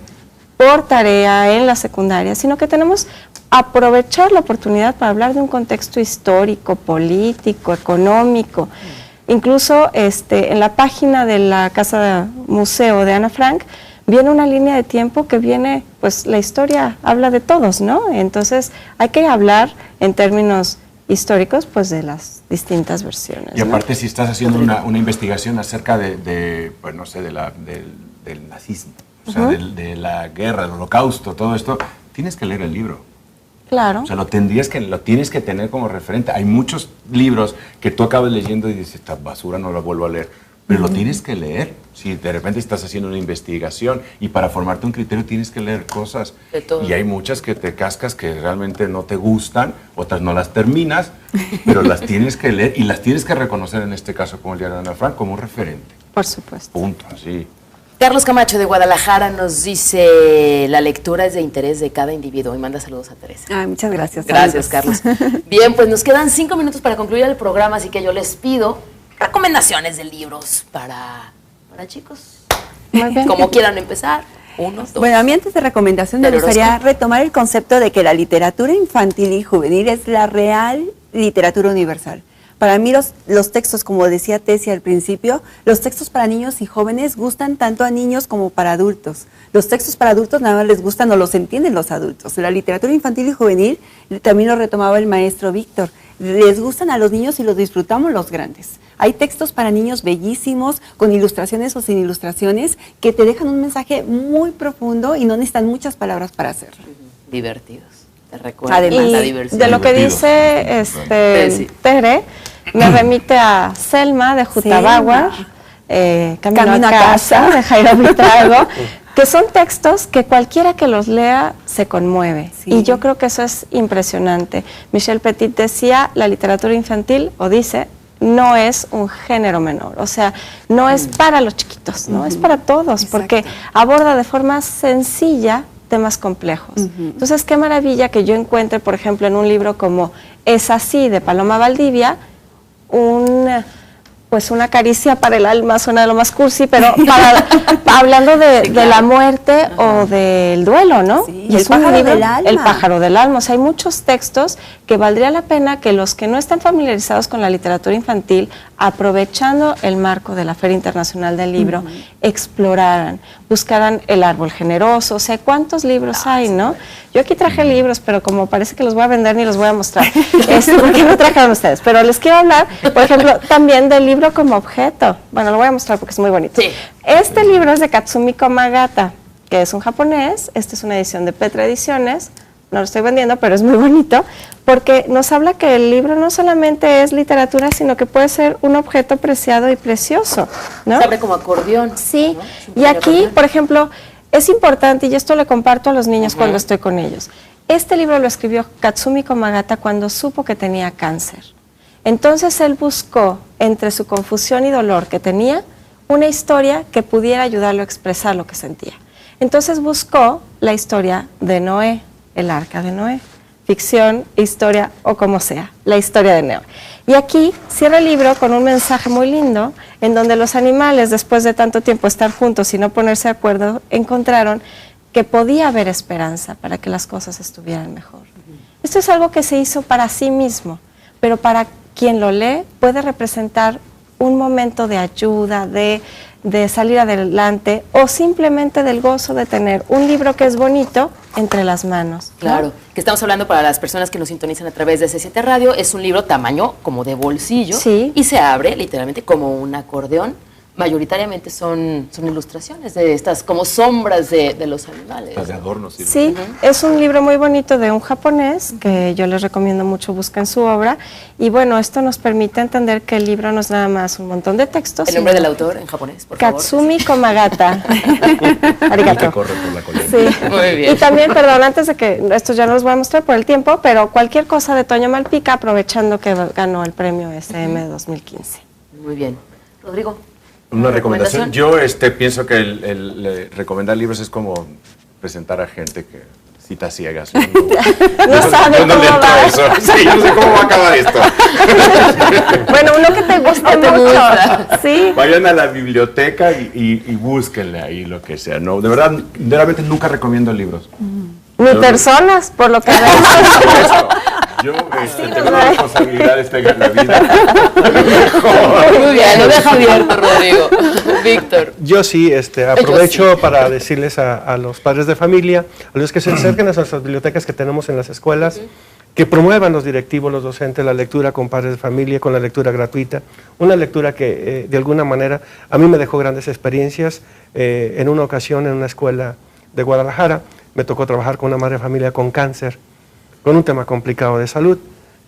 por tarea en la secundaria, sino que tenemos aprovechar la oportunidad para hablar de un contexto histórico, político, económico. Incluso en la página de la Casa Museo de Ana Frank viene una línea de tiempo que viene, pues la historia habla de todos, ¿no? Entonces hay que hablar en términos históricos, pues de las distintas versiones. Y aparte, ¿no? si estás haciendo una investigación acerca pues no sé, del nazismo, o sea, de la guerra, del holocausto, todo esto, tienes que leer el libro. Claro. O sea, lo tienes que tener como referente. Hay muchos libros que tú acabas leyendo y dices, esta basura no la vuelvo a leer. Pero lo tienes que leer. Si de repente estás haciendo una investigación y para formarte un criterio tienes que leer cosas. De todo. Y hay muchas que te cascas que realmente no te gustan, otras no las terminas, pero las tienes que leer y las tienes que reconocer, en este caso como el diario de Ana Frank, como un referente. Por supuesto. Punto, así. Carlos Camacho de Guadalajara nos dice, la lectura es de interés de cada individuo, y manda saludos a Teresa. Ay, muchas gracias. Gracias, Saludos. Carlos. Bien, pues nos quedan 5 minutos para concluir el programa, así que yo les pido recomendaciones de libros para chicos. Muy bien. Como quieran empezar. 1, 2. Bueno, a mí antes de recomendación me Del gustaría horóscopo. retomar el concepto de que la literatura infantil y juvenil es la real literatura universal. Para mí los textos, como decía Tessia al principio, los textos para niños y jóvenes gustan tanto a niños como para adultos. Los textos para adultos nada más les gustan o los entienden los adultos. La literatura infantil y juvenil, también lo retomaba el maestro Víctor, les gustan a los niños y los disfrutamos los grandes. Hay textos para niños bellísimos, con ilustraciones o sin ilustraciones, que te dejan un mensaje muy profundo y no necesitan muchas palabras para hacerlo. Divertidos. Te recuerdo Además, la Y diversión. de lo que Divertido. dice Tere, me remite a Selma de Jutabaguar, Camino a casa, de Jairo Buitrago, que son textos que cualquiera que los lea se conmueve. Sí. Y yo creo que eso es impresionante. Michel Petit decía, la literatura infantil, o dice, no es un género menor, o sea, no es para los chiquitos, no es para todos, Exacto. porque aborda de forma sencilla temas complejos. Entonces, qué maravilla que yo encuentre, por ejemplo, en un libro como Es así, de Paloma Valdivia, pues una caricia para el alma, suena de lo más cursi, pero hablando de la muerte o del duelo, ¿no? Sí, Y el es un pájaro libro, del alma. El pájaro del alma. O sea, hay muchos textos que valdría la pena que los que no están familiarizados con la literatura infantil, aprovechando el marco de la Feria Internacional del Libro, exploraran, buscaran El árbol generoso. O sea, ¿cuántos libros hay, no? Yo aquí traje libros, pero como parece que los voy a vender ni los voy a mostrar, porque no trajeron ustedes. Pero les quiero hablar, por ejemplo, también del libro como objeto. Bueno, lo voy a mostrar porque es muy bonito. Sí. Este libro es de Katsumi Komagata, que es un japonés. Esta es una edición de Petra Ediciones. No lo estoy vendiendo, pero es muy bonito, porque nos habla que el libro no solamente es literatura, sino que puede ser un objeto preciado y precioso, ¿no? Se abre como acordeón. Sí, ¿no? Es un y pequeño aquí, acordeón. por ejemplo, es importante, y esto le comparto a los niños cuando estoy con ellos. Este libro lo escribió Katsumi Komagata cuando supo que tenía cáncer. Entonces él buscó, entre su confusión y dolor que tenía, una historia que pudiera ayudarlo a expresar lo que sentía. Entonces buscó la historia de Noé, el arca de Noé. Ficción, historia o como sea, la historia de Noé. Y aquí cierra el libro con un mensaje muy lindo, en donde los animales, después de tanto tiempo estar juntos y no ponerse de acuerdo, encontraron que podía haber esperanza para que las cosas estuvieran mejor. Esto es algo que se hizo para sí mismo, pero para quien lo lee puede representar un momento de ayuda, de salir adelante, o simplemente del gozo de tener un libro que es bonito entre las manos, ¿no? Claro, que estamos hablando para las personas que nos sintonizan a través de C7 Radio, es un libro tamaño como de bolsillo, Sí. y se abre literalmente como un acordeón. Mayoritariamente son ilustraciones de estas como sombras de los animales. Las de adornos. Sí, es un libro muy bonito de un japonés que yo les recomiendo mucho, busquen su obra. Y bueno, esto nos permite entender que el libro no es nada más un montón de textos. El nombre sino del autor en japonés, por favor. Katsumi Komagata. Que Arigato. corre por la colina. Sí. Muy bien. Y también, perdón, antes de que esto ya no los voy a mostrar por el tiempo, pero cualquier cosa de Toño Malpica, aprovechando que ganó el premio SM 2015. Muy bien. Rodrigo. Una recomendación. Yo pienso que el recomendar libros es como presentar a gente que citas ciegas. No sabe yo no cómo le entro va. a eso. Sí, yo no sé cómo va a acabar esto. Bueno, uno que te guste mucho. Sí. Vayan a la biblioteca y búsquenle ahí lo que sea. No, de verdad, realmente nunca recomiendo libros. Ni personas, por lo que veo. Yo tengo una responsabilidad en la vida. Muy bien, lo deja abierto, Rodrigo. Víctor. Yo sí aprovecho para decirles a los padres de familia, a los que se acerquen a nuestras bibliotecas que tenemos en las escuelas, que promuevan los directivos, los docentes, la lectura con padres de familia, con la lectura gratuita. Una lectura que de alguna manera a mí me dejó grandes experiencias. En una ocasión en una escuela de Guadalajara me tocó trabajar con una madre de familia con cáncer, con un tema complicado de salud,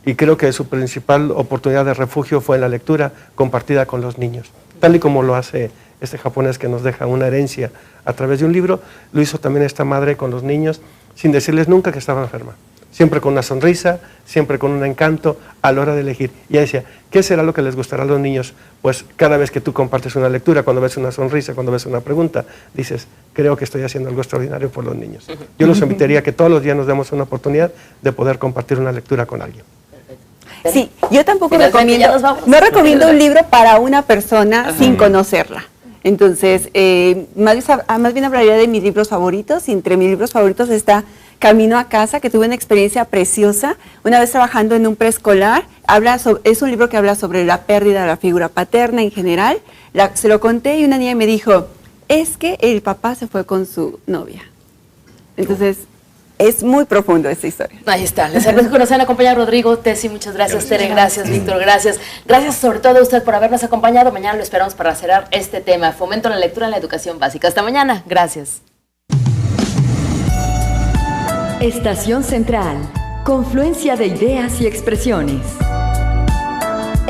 y creo que su principal oportunidad de refugio fue la lectura compartida con los niños. Tal y como lo hace este japonés que nos deja una herencia a través de un libro, lo hizo también esta madre con los niños, sin decirles nunca que estaba enferma. Siempre con una sonrisa, siempre con un encanto a la hora de elegir. Y ella decía, ¿qué será lo que les gustará a los niños? Pues cada vez que tú compartes una lectura, cuando ves una sonrisa, cuando ves una pregunta, dices, creo que estoy haciendo algo extraordinario por los niños. Yo los invitaría a que todos los días nos demos una oportunidad de poder compartir una lectura con alguien. Sí, yo tampoco Finalmente, ya recomiendo, nos vamos. no recomiendo un libro para una persona sin conocerla. Entonces, más bien hablaría de mis libros favoritos, y entre mis libros favoritos está Camino a casa, que tuve una experiencia preciosa. Una vez trabajando en un preescolar, es un libro que habla sobre la pérdida de la figura paterna en general. Se lo conté y una niña me dijo, es que el papá se fue con su novia. Entonces, es muy profundo esta historia. Ahí está. Les agradezco que nos hayan acompañado, Rodrigo, Tessy, muchas gracias, Tere, gracias, Víctor, gracias. Gracias sobre todo a usted por habernos acompañado. Mañana lo esperamos para cerrar este tema. Fomento la lectura en la educación básica. Hasta mañana. Gracias. Estación Central. Confluencia de ideas y expresiones.